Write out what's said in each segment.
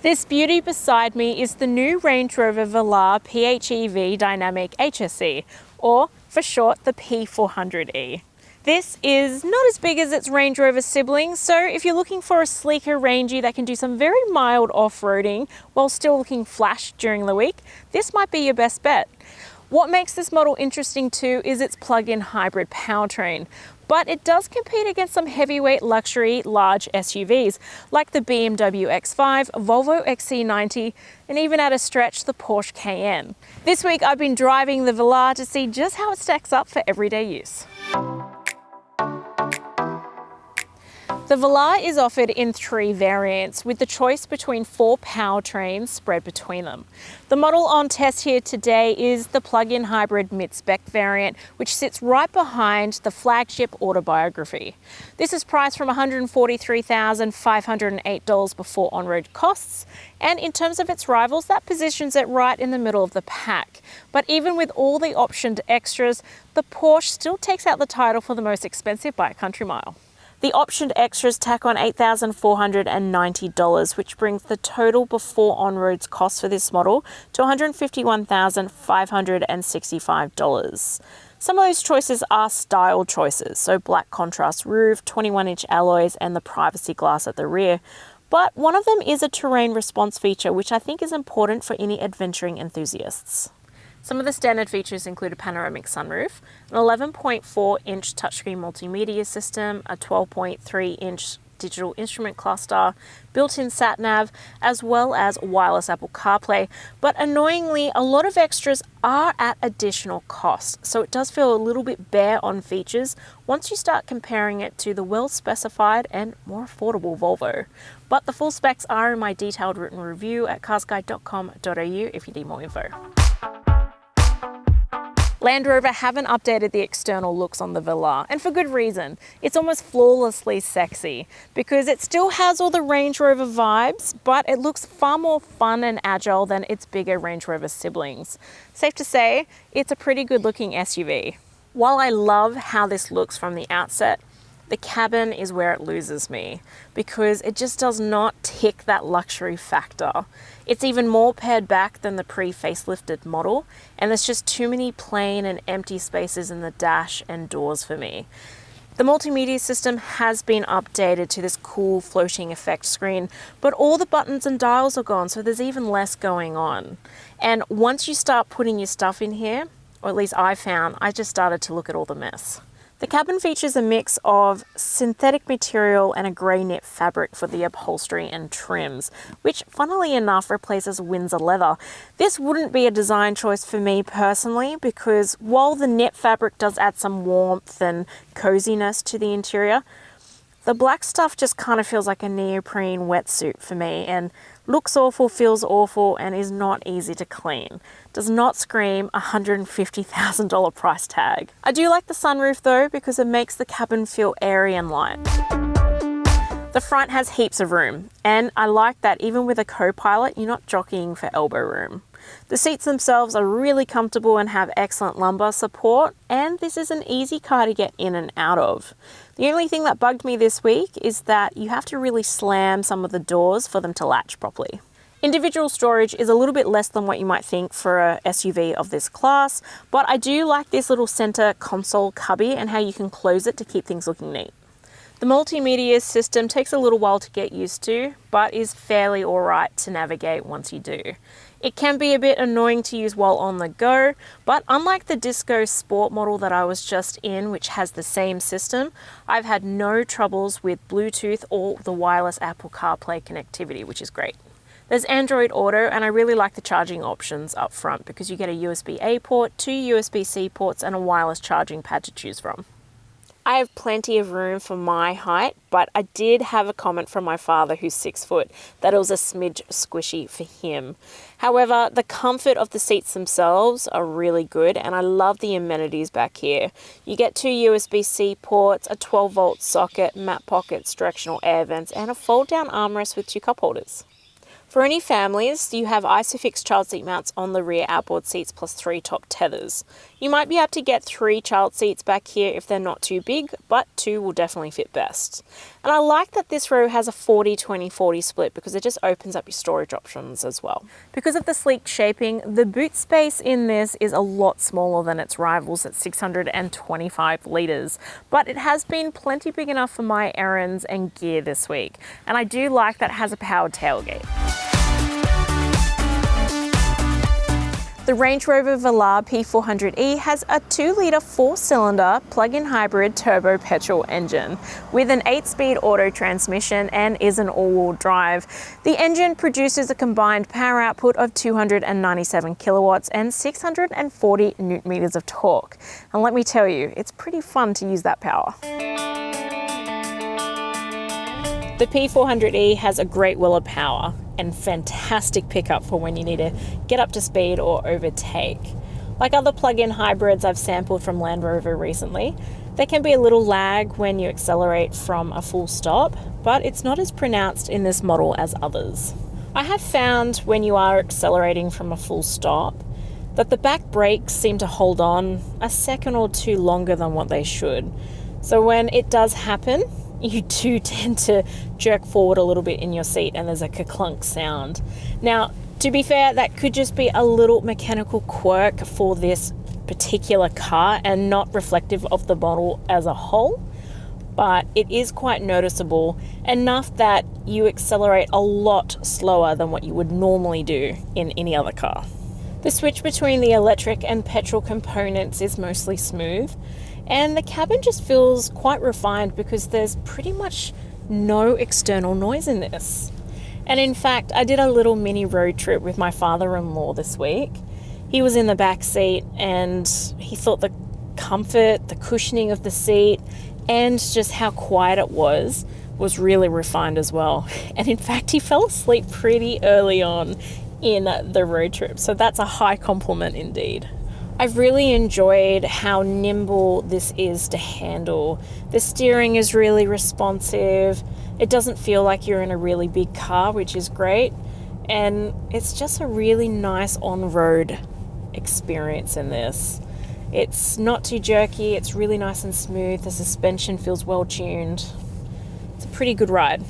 This beauty beside me is the new Range Rover Velar PHEV Dynamic HSE, or for short, the P400e. This is not as big as its Range Rover sibling, so if you're looking for a sleeker Rangey that can do some very mild off-roading while still looking flash during the week, this might be your best bet. What makes this model interesting too is its plug-in hybrid powertrain, but it does compete against some heavyweight luxury large SUVs like the BMW X5, Volvo XC90, and even at a stretch the Porsche Cayenne. This week I've been driving the Velar to see just how it stacks up for everyday use. The Velar is offered in 3 variants, with the choice between 4 powertrains spread between them. The model on test here today is the plug-in hybrid mid-spec variant, which sits right behind the flagship Autobiography. This is priced from $143,508 before on-road costs, and in terms of its rivals, that positions it right in the middle of the pack. But even with all the optioned extras, the Porsche still takes out the title for the most expensive by a country mile. The optioned extras tack on $8,490, which brings the total before on-roads cost for this model to $151,565. Some of those choices are style choices, so black contrast roof, 21-inch alloys, and the privacy glass at the rear. But one of them is a terrain response feature, which I think is important for any adventuring enthusiasts. Some of the standard features include a panoramic sunroof, an 11.4-inch touchscreen multimedia system, a 12.3-inch digital instrument cluster, built-in sat-nav, as well as wireless Apple CarPlay. But annoyingly, a lot of extras are at additional cost, so it does feel a little bit bare on features once you start comparing it to the well-specified and more affordable Volvo. But the full specs are in my detailed written review at carsguide.com.au if you need more info. Land Rover haven't updated the external looks on the Velar, and for good reason. It's almost flawlessly sexy, because it still has all the Range Rover vibes, but it looks far more fun and agile than its bigger Range Rover siblings. Safe to say, it's a pretty good looking SUV. While I love how this looks from the outset, the cabin is where it loses me, because it just does not tick that luxury factor. It's even more pared back than the pre-facelifted model, and there's just too many plain and empty spaces in the dash and doors for me. The multimedia system has been updated to this cool floating effect screen, but all the buttons and dials are gone, so there's even less going on. And once you start putting your stuff in here, or at least I just started to look at all the mess. The cabin features a mix of synthetic material and a grey knit fabric for the upholstery and trims, which funnily enough replaces Windsor leather. This wouldn't be a design choice for me personally, because while the knit fabric does add some warmth and coziness to the interior, the black stuff just kind of feels like a neoprene wetsuit for me, and looks awful, feels awful, and is not easy to clean. Does not scream $150,000 price tag. I do like the sunroof though, because it makes the cabin feel airy and light. The front has heaps of room, and I like that even with a co-pilot, you're not jockeying for elbow room. The seats themselves are really comfortable and have excellent lumbar support, and this is an easy car to get in and out of. The only thing that bugged me this week is that you have to really slam some of the doors for them to latch properly. Individual storage is a little bit less than what you might think for a SUV of this class, but I do like this little center console cubby and how you can close it to keep things looking neat. The multimedia system takes a little while to get used to, but is fairly alright to navigate once you do. It can be a bit annoying to use while on the go, but unlike the Disco Sport model that I was just in, which has the same system, I've had no troubles with Bluetooth or the wireless Apple CarPlay connectivity, which is great. There's Android Auto, and I really like the charging options up front because you get a USB-A port, 2 USB-C ports, and a wireless charging pad to choose from. I have plenty of room for my height, but I did have a comment from my father, who's 6 foot, that it was a smidge squishy for him. However, the comfort of the seats themselves are really good, and I love the amenities back here. You get 2 USB-C ports, a 12-volt socket, mat pockets, directional air vents, and a fold-down armrest with 2 cup holders. For any families, you have ISOFIX child seat mounts on the rear outboard seats plus 3 top tethers. You might be able to get 3 child seats back here if they're not too big, but 2 will definitely fit best. And I like that this row has a 40-20-40 split because it just opens up your storage options as well. Because of the sleek shaping, the boot space in this is a lot smaller than its rivals at 625 litres, but it has been plenty big enough for my errands and gear this week. And I do like that it has a powered tailgate. The Range Rover Velar P400e has a 2-litre 4-cylinder plug-in hybrid turbo petrol engine with an 8-speed auto transmission and is an all-wheel drive. The engine produces a combined power output of 297 kilowatts and 640 newton meters of torque. And let me tell you, it's pretty fun to use that power. The P400e has a great wheel of power and fantastic pickup for when you need to get up to speed or overtake. Like other plug-in hybrids I've sampled from Land Rover recently, there can be a little lag when you accelerate from a full stop, but it's not as pronounced in this model as others. I have found when you are accelerating from a full stop that the back brakes seem to hold on a second or two longer than what they should. So when it does happen, you do tend to jerk forward a little bit in your seat and there's a ka-clunk sound. Now, to be fair, that could just be a little mechanical quirk for this particular car and not reflective of the model as a whole, but it is quite noticeable, enough that you accelerate a lot slower than what you would normally do in any other car. The switch between the electric and petrol components is mostly smooth, and the cabin just feels quite refined because there's pretty much no external noise in this. And in fact, I did a little mini road trip with my father-in-law this week. He was in the back seat and he thought the comfort, the cushioning of the seat, and just how quiet it was really refined as well. And in fact, he fell asleep pretty early on in the road trip. So that's a high compliment indeed. I've really enjoyed how nimble this is to handle. The steering is really responsive. It doesn't feel like you're in a really big car, which is great. And it's just a really nice on-road experience in this. It's not too jerky, it's really nice and smooth. The suspension feels well tuned. It's a pretty good ride.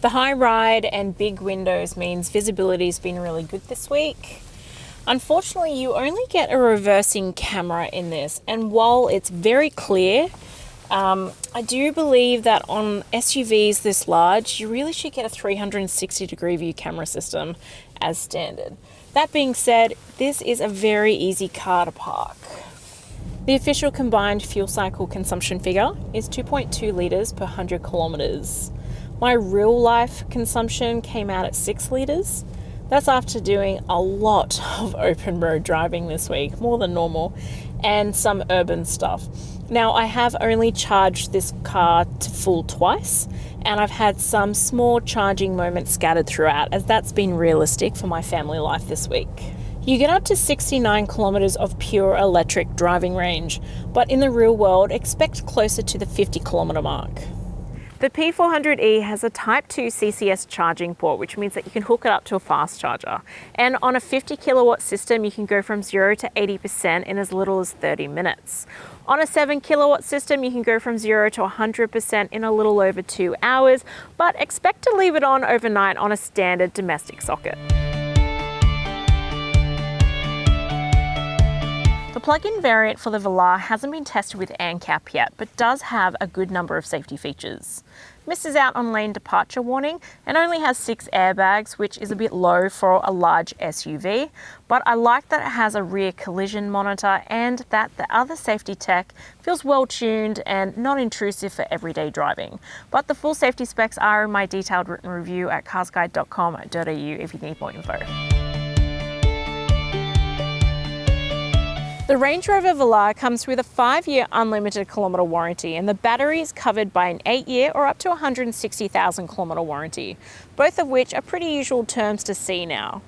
The high ride and big windows means visibility's been really good this week. Unfortunately, you only get a reversing camera in this, and while it's very clear, I do believe that on SUVs this large, you really should get a 360-degree view camera system as standard. That being said, this is a very easy car to park. The official combined fuel cycle consumption figure is 2.2 litres per 100 kilometres. My real life consumption came out at 6 litres. That's after doing a lot of open road driving this week, more than normal, and some urban stuff. Now, I have only charged this car to full twice, and I've had some small charging moments scattered throughout, as that's been realistic for my family life this week. You get up to 69 kilometres of pure electric driving range, but in the real world, expect closer to the 50 kilometre mark. The P400e has a Type 2 CCS charging port, which means that you can hook it up to a fast charger. And on a 50 kilowatt system, you can go from 0 to 80% in as little as 30 minutes. On a 7 kilowatt system, you can go from 0 to 100% in a little over 2 hours, but expect to leave it on overnight on a standard domestic socket. The plug-in variant for the Velar hasn't been tested with ANCAP yet, but does have a good number of safety features. Misses out on lane departure warning and only has 6 airbags, which is a bit low for a large SUV, but I like that it has a rear collision monitor and that the other safety tech feels well tuned and not intrusive for everyday driving. But the full safety specs are in my detailed written review at carsguide.com.au if you need more info. The Range Rover Velar comes with a 5-year unlimited kilometre warranty, and the battery is covered by an 8-year or up to 160,000 kilometre warranty, both of which are pretty usual terms to see now.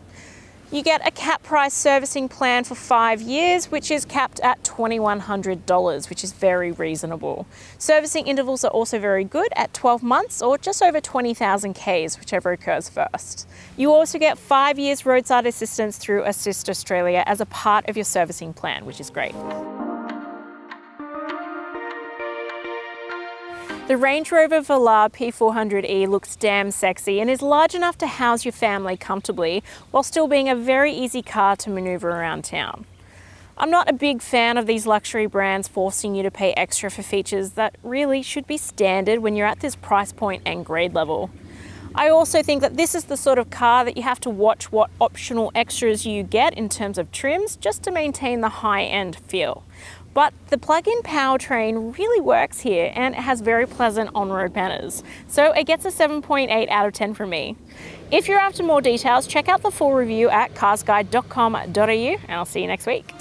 You get a cap price servicing plan for 5 years, which is capped at $2,100, which is very reasonable. Servicing intervals are also very good at 12 months or just over 20,000 Ks, whichever occurs first. You also get 5 years roadside assistance through Assist Australia as a part of your servicing plan, which is great. The Range Rover Velar P400e looks damn sexy and is large enough to house your family comfortably while still being a very easy car to maneuver around town. I'm not a big fan of these luxury brands forcing you to pay extra for features that really should be standard when you're at this price point and grade level. I also think that this is the sort of car that you have to watch what optional extras you get in terms of trims just to maintain the high-end feel. But the plug-in powertrain really works here and it has very pleasant on-road manners. So it gets a 7.8 out of 10 from me. If you're after more details, check out the full review at carsguide.com.au and I'll see you next week.